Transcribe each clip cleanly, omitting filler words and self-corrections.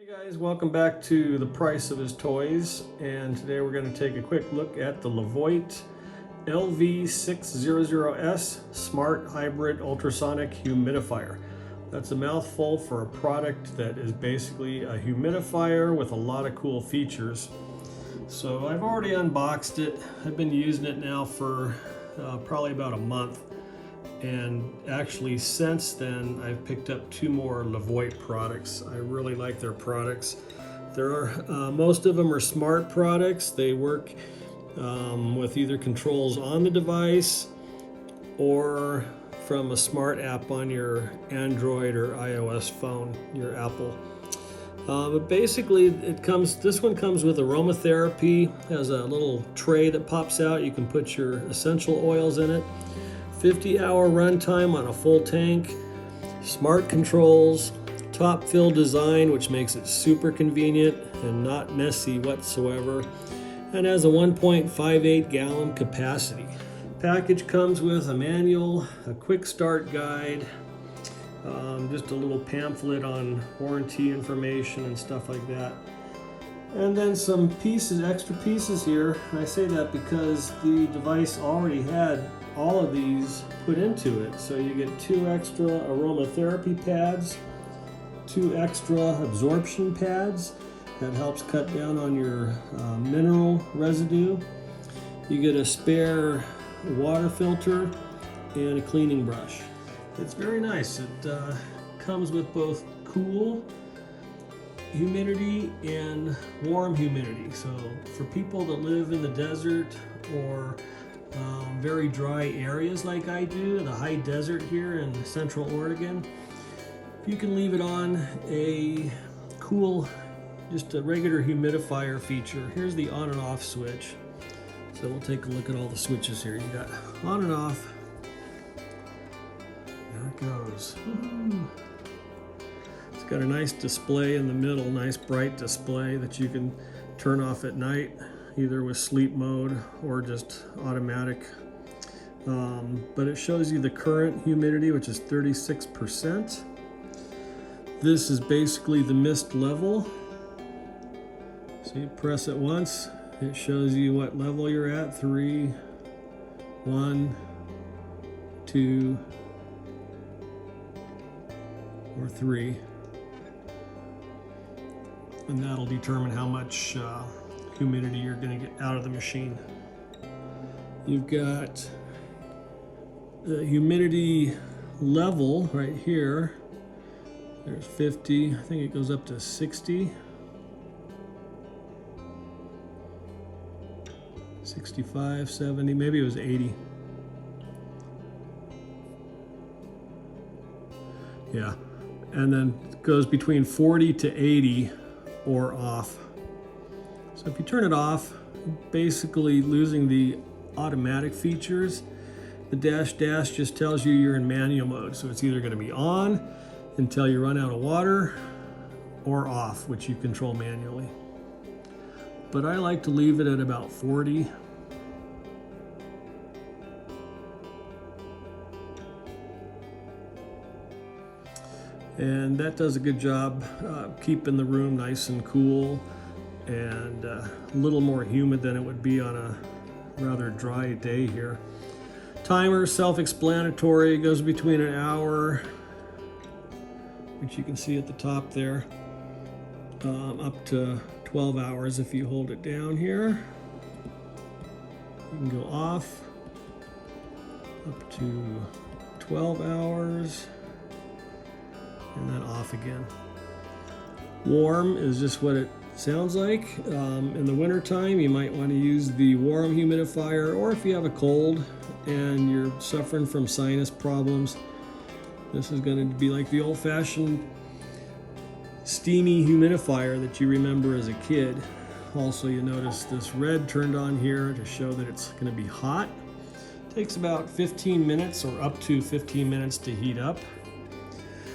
Guys, welcome back to The Price of His Toys, and today we're going to take a quick look at the Levoit LV600S Smart Hybrid Ultrasonic Humidifier. That's a mouthful for a product that is basically a humidifier with a lot of cool features. So I've already unboxed it. I've been using it now for probably about a month. And actually since then I've picked up two more Levoit products. I really like their products. Most of them are smart products. They work with either controls on the device or from a smart app on your Android or iOS phone, your Apple. But basically this one comes with aromatherapy, has a little tray that pops out. You can put your essential oils in it. 50-hour runtime on a full tank, smart controls, top fill design, which makes it super convenient and not messy whatsoever, and has a 1.58 gallon capacity. Package comes with a manual, a quick start guide, just a little pamphlet on warranty information and stuff like that. And then some pieces, extra pieces here. I say that because the device already had all of these put into it. So you get two extra aromatherapy pads, two extra absorption pads that helps cut down on your mineral residue. You get a spare water filter and a cleaning brush. It's very nice. It comes with both cool humidity and warm humidity. So for people that live in the desert or very dry areas like I do, the high desert here in Central Oregon, you can leave it on a cool, just a regular humidifier feature. Here's the on and off switch. So we'll take a look at all the switches here. You got on and off. There it goes. Woo-hoo. It's got a nice display in the middle, nice bright display that you can turn off at night, either with sleep mode or just automatic. But it shows you the current humidity, which is 36%. This is basically the mist level. So you press it once, it shows you what level you're at. 3, 1, 2, or 3. And that'll determine how much humidity you're going to get out of the machine. You've got the humidity level right here. There's 50. I think it goes up to 60. 65, 70, maybe it was 80. Yeah, and then it goes between 40 to 80 or off. So if you turn it off, basically losing the automatic features. The dash just tells you you're in manual mode. So it's either going to be on until you run out of water or off, which you control manually. But I like to leave it at about 40. And that does a good job keeping the room nice and cool and a little more humid than it would be on a rather dry day here. Timer, self-explanatory, goes between an hour, which you can see at the top there, up to 12 hours if you hold it down here. You can go off up to 12 hours and then off again. Warm is just what it sounds like. In the winter time, you might want to use the warm humidifier, or if you have a cold and you're suffering from sinus problems, this is going to be like the old-fashioned steamy humidifier that you remember as a kid. Also, you notice this red turned on here to show that it's going to be hot. It takes about 15 minutes or up to 15 minutes to heat up.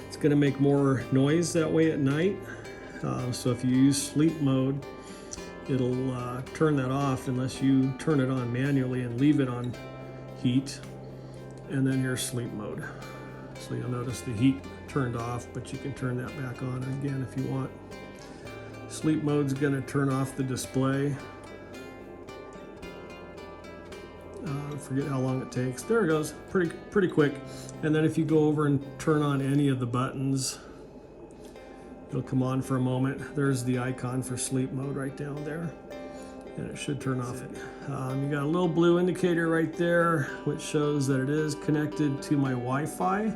It's going to make more noise that way at night. So if you use sleep mode, it'll turn that off unless you turn it on manually and leave it on heat. And then here's sleep mode. So you'll notice the heat turned off, but you can turn that back on again if you want. Sleep mode's gonna turn off the display. I forget how long it takes. There it goes, pretty quick. And then if you go over and turn on any of the buttons, it'll come on for a moment. There's the icon for sleep mode right down there. And it should turn off it. You got a little blue indicator right there, which shows that it is connected to my Wi-Fi.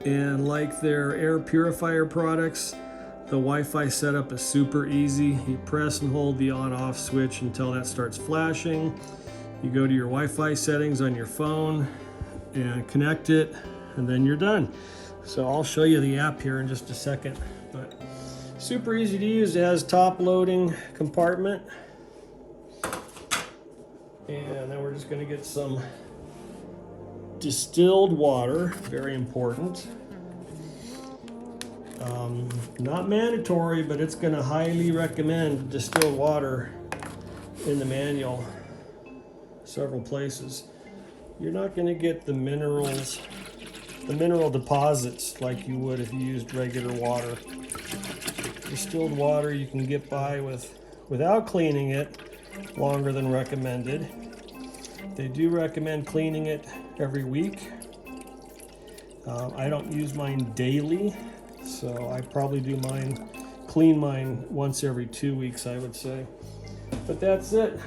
And like their air purifier products, the Wi-Fi setup is super easy. You press and hold the on-off switch until that starts flashing. You go to your Wi-Fi settings on your phone and connect it, and then you're done. So I'll show you the app here in just a second. But super easy to use. It has top loading compartment. And then we're just going to get some distilled water, very important. Not mandatory, but it's going to highly recommend distilled water in the manual several places. You're not going to get the minerals, the mineral deposits like you would if you used regular water. Distilled water you can get by without cleaning it longer than recommended. They do recommend cleaning it every week. I don't use mine daily, so I probably do clean mine once every 2 weeks, I would say. But that's it.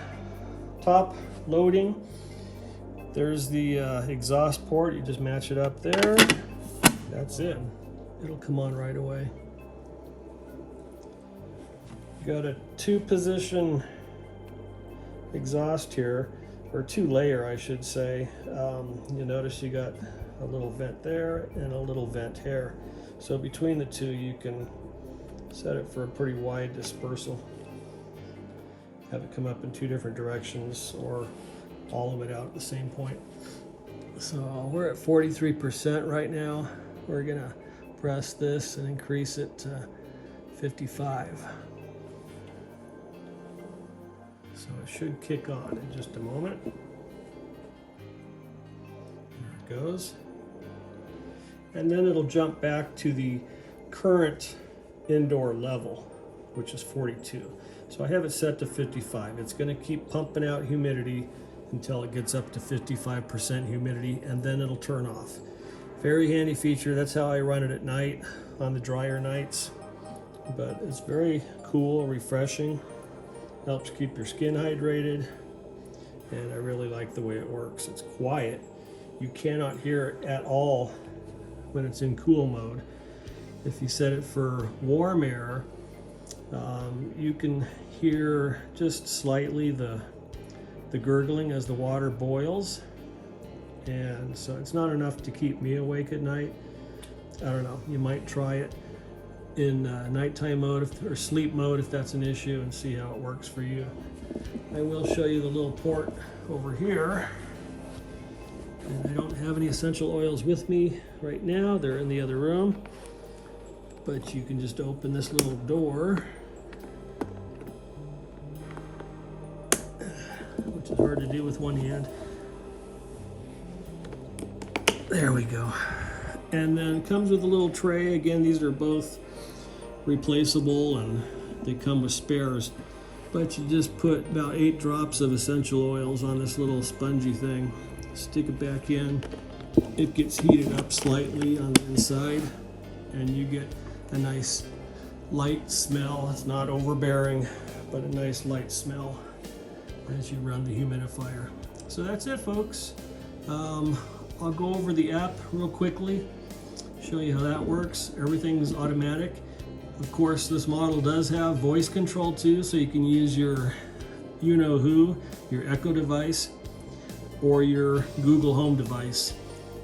Top loading. There's the exhaust port. You just match it up there. That's it. It'll come on right away. Got a 2-position exhaust here, or 2-layer I should say. You notice you got a little vent there and a little vent here. So between the two you can set it for a pretty wide dispersal. Have it come up in 2 different directions or all of it out at the same point. So we're at 43% right now. We're gonna press this and increase it to 55. So it should kick on in just a moment. There it goes. And then it'll jump back to the current indoor level, which is 42. So I have it set to 55. It's going to keep pumping out humidity until it gets up to 55% humidity, and then it'll turn off. Very handy feature. That's how I run it at night on the drier nights. But it's very cool, refreshing. Helps keep your skin hydrated, and I really like the way it works. It's quiet. You cannot hear it at all when it's in cool mode. If you set it for warm air, you can hear just slightly the gurgling as the water boils, and so it's not enough to keep me awake at night. I don't know, you might try it in nighttime mode or sleep mode if that's an issue, and see how it works for you. I will show you the little port over here. And I don't have any essential oils with me right now. They're in the other room. But you can just open this little door, which is hard to do with one hand. There we go. And then it comes with a little tray. Again, these are both replaceable and they come with spares. But you just put about 8 drops of essential oils on this little spongy thing. Stick it back in. It gets heated up slightly on the inside, and you get a nice light smell. It's not overbearing, but a nice light smell as you run the humidifier. So that's it, folks. I'll go over the app real quickly, show you how that works. Everything's automatic. Of course, this model does have voice control too, so you can use your you-know-who, your Echo device, or your Google Home device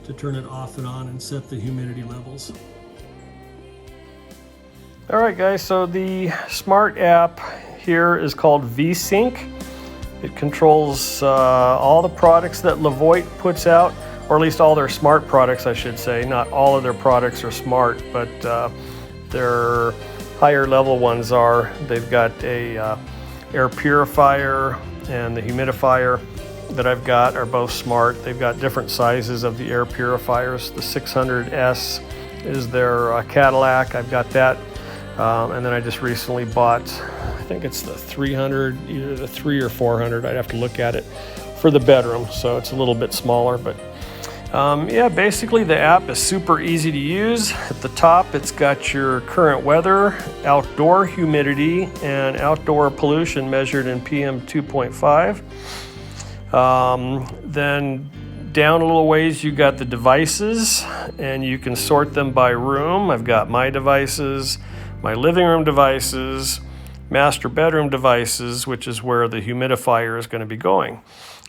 to turn it off and on and set the humidity levels. All right, guys, so the smart app here is called VSync. It controls all the products that Levoit puts out, or at least all their smart products, I should say. Not all of their products are smart, but their higher level ones are. They've got a air purifier, and the humidifier that I've got are both smart. They've got different sizes of the air purifiers. The 600S is their Cadillac. I've got that And then I just recently bought, I think it's the 300, either the 3 or 400. I'd have to look at it for the bedroom, so it's a little bit smaller. But yeah, basically the app is super easy to use. At the top, it's got your current weather, outdoor humidity, and outdoor pollution measured in PM 2.5. Then down a little ways, you got the devices, and you can sort them by room. I've got my devices, my living room devices, master bedroom devices, which is where the humidifier is going to be going.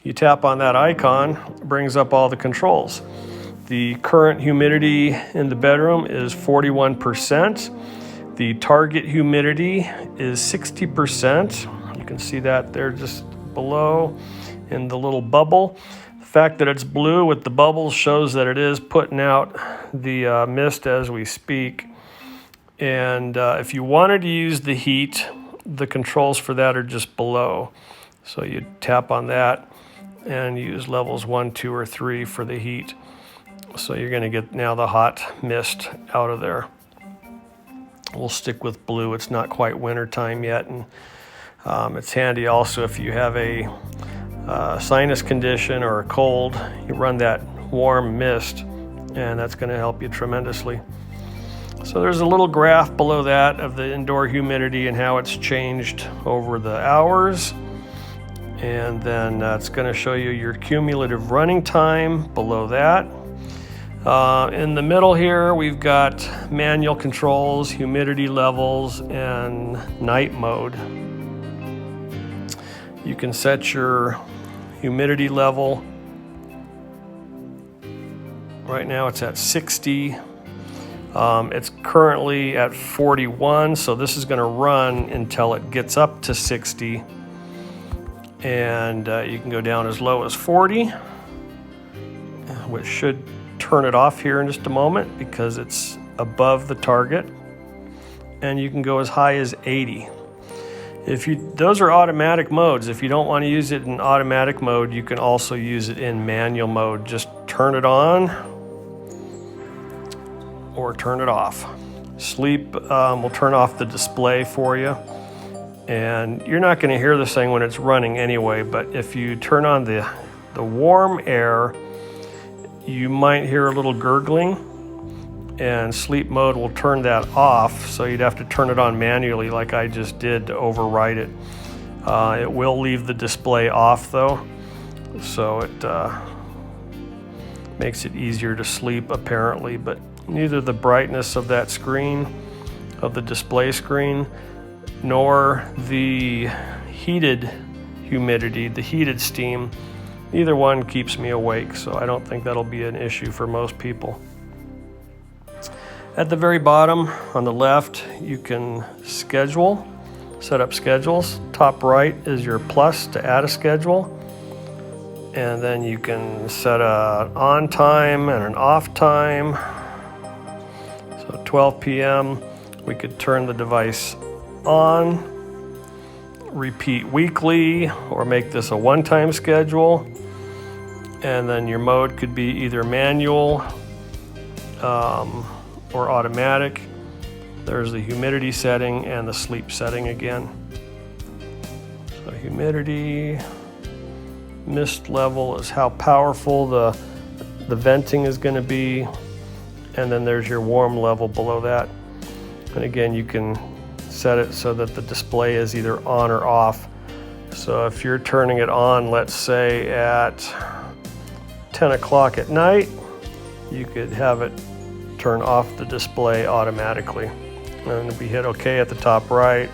You tap on that icon, it brings up all the controls. The current humidity in the bedroom is 41%. The target humidity is 60%. You can see that there just below in the little bubble. The fact that it's blue with the bubbles shows that it is putting out the mist as we speak. And if you wanted to use the heat, the controls for that are just below. So you tap on that and use levels 1, 2, or 3 for the heat. So you're going to get now the hot mist out of there. We'll stick with blue. It's not quite winter time yet, and it's handy also if you have a sinus condition or a cold. You run that warm mist, and that's going to help you tremendously. So there's a little graph below that of the indoor humidity and how it's changed over the hours. And then it's going to show you your cumulative running time below that. In the middle here, we've got manual controls, humidity levels, and night mode. You can set your humidity level. Right now it's at 60. It's currently at 41, so this is going to run until it gets up to 60. And you can go down as low as 40, which should turn it off here in just a moment because it's above the target. And you can go as high as 80. Those are automatic modes. If you don't want to use it in automatic mode, you can also use it in manual mode. Just turn it on or turn it off. Sleep will turn off the display for you. And you're not going to hear this thing when it's running anyway, but if you turn on the warm air, you might hear a little gurgling, and sleep mode will turn that off, so you'd have to turn it on manually like I just did to override it. It will leave the display off though, so it makes it easier to sleep apparently, but neither the brightness of that screen, of the display screen, nor the heated humidity, the heated steam, either one keeps me awake, so I don't think that'll be an issue for most people. At the very bottom on the left, you can schedule, set up schedules. Top right is your plus to add a schedule. And then you can set an on time and an off time. So 12 p.m., we could turn the device on, repeat weekly, or make this a one-time schedule. And then your mode could be either manual or automatic. There's the humidity setting and the sleep setting again. So humidity, mist level is how powerful the venting is going to be, and then there's your warm level below that. And again, you can set it so that the display is either on or off. So if you're turning it on, let's say at 10 o'clock at night, you could have it turn off the display automatically. And we hit OK at the top right,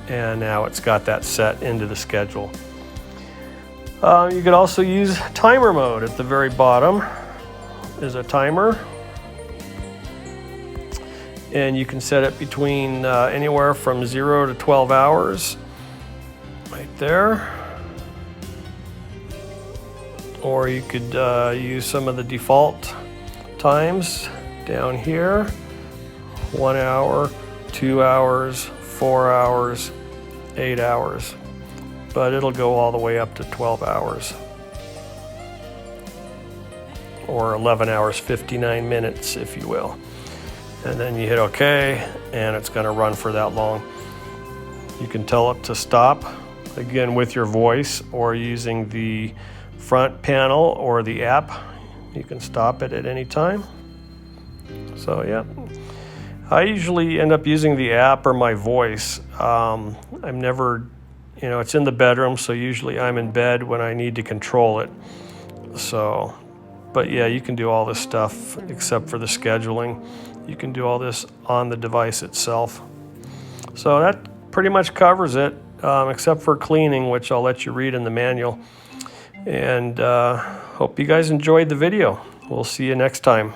and now it's got that set into the schedule. You could also use timer mode. At the very bottom is a timer, and you can set it between anywhere from 0 to 12 hours right there. Or you could use some of the default times down here: 1 hour, 2 hours, 4 hours, 8 hours. But it'll go all the way up to 12 hours. Or 11 hours, 59 minutes, if you will. and then you hit OK, and it's going to run for that long. You can tell it to stop, again, with your voice or using the front panel or the app. You can stop it at any time. So yeah, I usually end up using the app or my voice. I'm never, it's in the bedroom, so usually I'm in bed when I need to control it. So, but yeah, you can do all this stuff except for the scheduling. You can do all this on the device itself. So that pretty much covers it, except for cleaning, which I'll let you read in the manual. And hope you guys enjoyed the video. We'll see you next time.